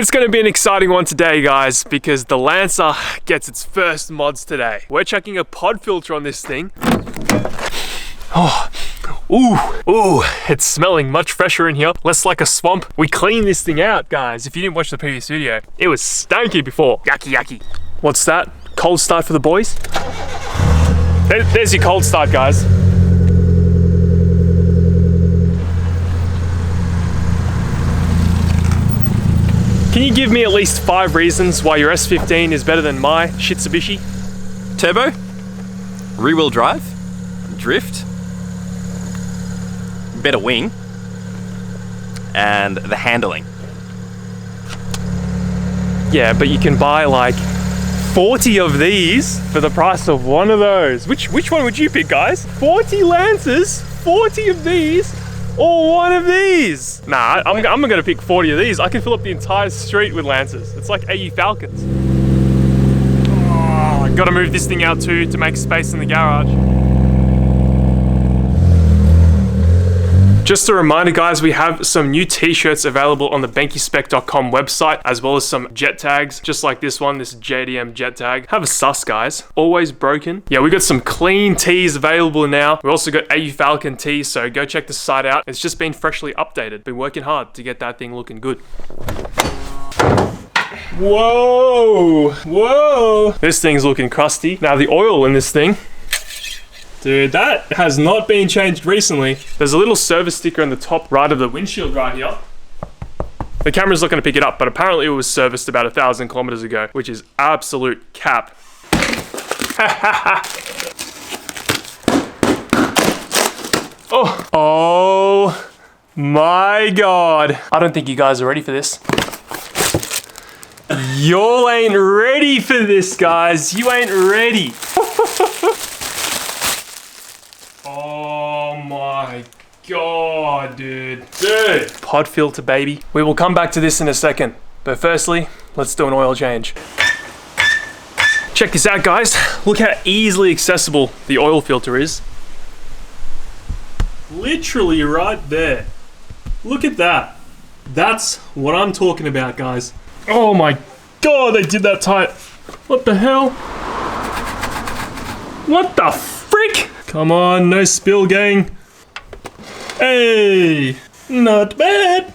It's going to be an exciting one today, guys, because the Lancer gets its first mods today. We're checking a pod filter on this thing. Oh, ooh, it's smelling much fresher in here, less like a swamp. We cleaned this thing out, guys. If you didn't watch the previous video, it was stanky before. Yucky, yucky. What's that? Cold start for the boys? There's your cold start, guys. Can you give me at least 5 reasons why your S15 is better than my Shitsubishi? Turbo, rear-wheel drive, drift, better wing, and the handling. Yeah, but you can buy like 40 of these for the price of one of those. Which one would you pick, guys? 40 Lancers, 40 of these, or one of these? Nah, I'm gonna pick 40 of these. I can fill up the entire street with Lancers. It's like AU Falcons. Oh, I gotta move this thing out too to make space in the garage. Just a reminder, guys, we have some new t-shirts available on the benkispec.com website, as well as some jet tags, just like this one, this JDM jet tag. Have a sus, guys. Always broken. Yeah, we got some clean tees available now. We also got AU Falcon tees, so go check the site out. It's just been freshly updated. Been working hard to get that thing looking good. Whoa, whoa. This thing's looking crusty. Now the oil in this thing, dude, that has not been changed recently. There's a little service sticker on the top right of the windshield right here. The camera's not going to pick it up, but apparently it was serviced about 1,000 kilometers ago, which is absolute cap. Oh my God. I don't think you guys are ready for this. Y'all ain't ready for this, guys. You ain't ready. Oh my God, dude. Pod filter, baby. We will come back to this in a second, but firstly, let's do an oil change. Check this out, guys. Look how easily accessible the oil filter is. Literally right there. Look at that. That's what I'm talking about, guys. Oh my God, they did that tight. What the hell? What the frick? Come on, no spill, gang. Hey, not bad.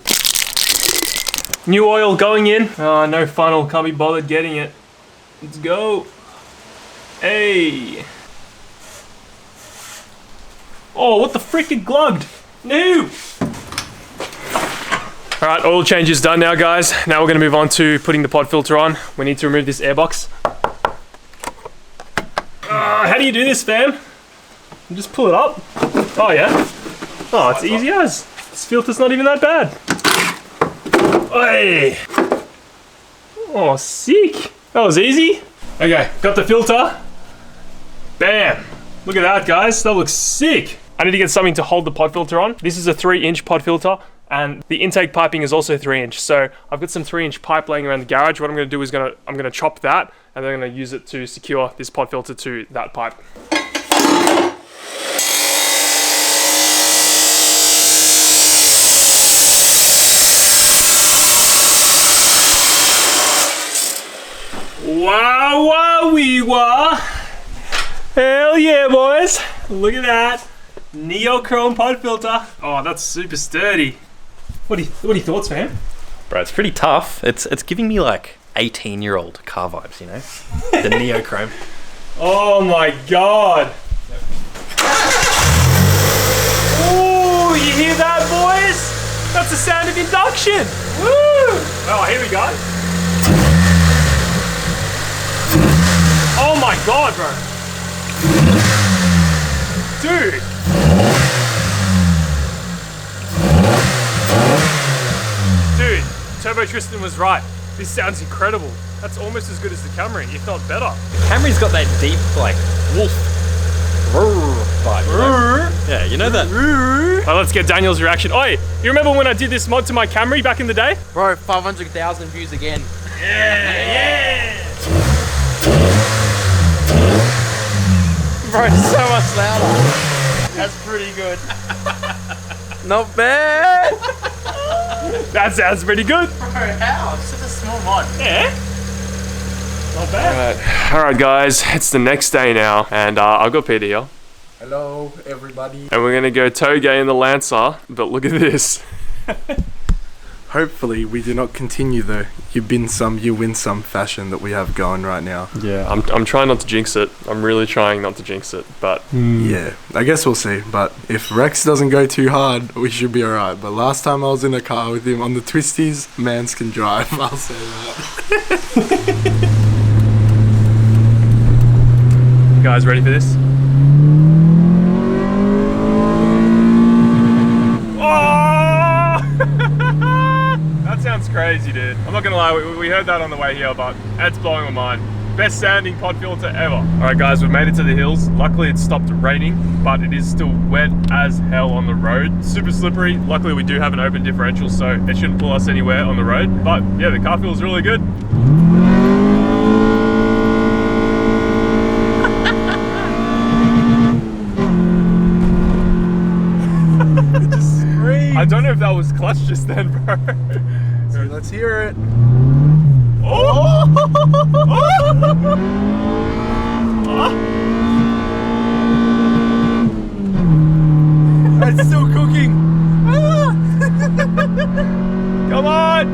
New oil going in. Oh, no funnel, can't be bothered getting it. Let's go. Hey. Oh, what the frick, it glugged. No. All right, oil change is done now, guys. Now we're gonna move on to putting the pod filter on. We need to remove this airbox. How do you do this, fam? You just pull it up. Oh yeah. Oh, it's easy as. This filter's not even that bad. Hey. Oh, sick. That was easy. Okay, got the filter. Bam. Look at that, guys. That looks sick. I need to get something to hold the pod filter on. This is a 3-inch pod filter, and the intake piping is also 3-inch. So I've got some 3-inch pipe laying around the garage. What I'm gonna do is I'm gonna chop that, and then I'm gonna use it to secure this pod filter to that pipe. Wow, wow, wee wah. Hell yeah, boys. Look at that. Neochrome pod filter. Oh, that's super sturdy. What are your thoughts, fam? Bro, it's pretty tough. It's giving me like 18-year-old car vibes, you know? The neochrome. Oh my God. Ooh, you hear that, boys? That's the sound of induction. Woo! Oh, here we go. Oh my God, bro. Dude. Dude, Turbo Tristan was right. This sounds incredible. That's almost as good as the Camry, if not better. The Camry's got that deep, like, wolf vibe, you know? Yeah, you know that. Well, let's get Daniel's reaction. Oi, you remember when I did this mod to my Camry back in the day? Bro, 500,000 views again. Yeah. Bro, it's so much louder. That's pretty good. Not bad. That sounds pretty good. Bro, how? It's just a pod. Yeah. Not bad. Alright guys, it's the next day now, and I've got Peter here. Hello, everybody. And we're gonna go toge in the Lancer, but look at this. Hopefully, we do not continue the you bin some, you win some fashion that we have going right now. Yeah, I'm trying not to jinx it. I'm really trying not to jinx it, but... Yeah, I guess we'll see. But if Rex doesn't go too hard, we should be alright. But last time I was in a car with him on the twisties, mans can drive, I'll say that. You guys ready for this? Oh! That sounds crazy, dude. I'm not gonna lie, we heard that on the way here, but it's blowing my mind. Best sounding pod filter ever. All right guys, we've made it to the hills. Luckily it stopped raining, but it is still wet as hell on the road. Super slippery. Luckily we do have an open differential, so it shouldn't pull us anywhere on the road. But yeah, the car feels really good. It just screams. I don't know if that was clutch just then, bro. So let's hear it. Oh! It's still cooking. Come on!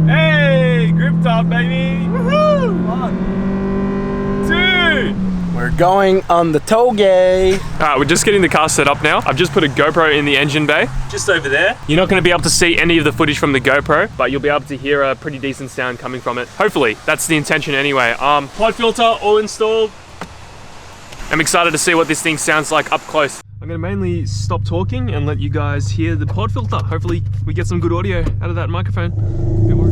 Hey, grip top, baby! Woohoo! 1, 2. We're going on the toge. Alright, we're just getting the car set up now. I've just put a GoPro in the engine bay, just over there. You're not going to be able to see any of the footage from the GoPro, but you'll be able to hear a pretty decent sound coming from it. Hopefully, that's the intention anyway. Pod filter all installed. I'm excited to see what this thing sounds like up close. I'm going to mainly stop talking and let you guys hear the pod filter. Hopefully, we get some good audio out of that microphone. Don't worry.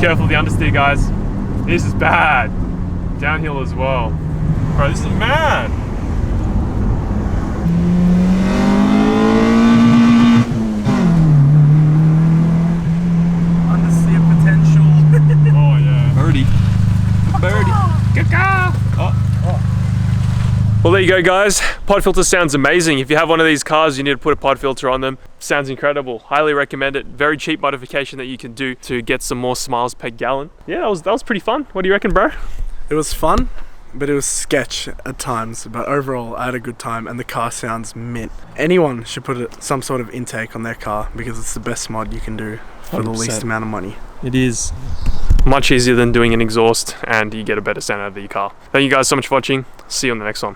careful of the understeer, guys. This is bad. Downhill as well. Bro, this is mad. Understeer potential. Oh yeah. Birdie. Birdie. Well, there you go, guys. Pod filter sounds amazing. If you have one of these cars, you need to put a pod filter on them. Sounds incredible. Highly recommend it. Very cheap modification that you can do to get some more smiles per gallon. Yeah, that was pretty fun. What do you reckon, bro? It was fun, but it was sketch at times. But overall, I had a good time, and the car sounds mint. Anyone should put some sort of intake on their car because it's the best mod you can do for the 100%. least amount of money. It is much easier than doing an exhaust, and you get a better sound out of your car. Thank you guys so much for watching. See you on the next one.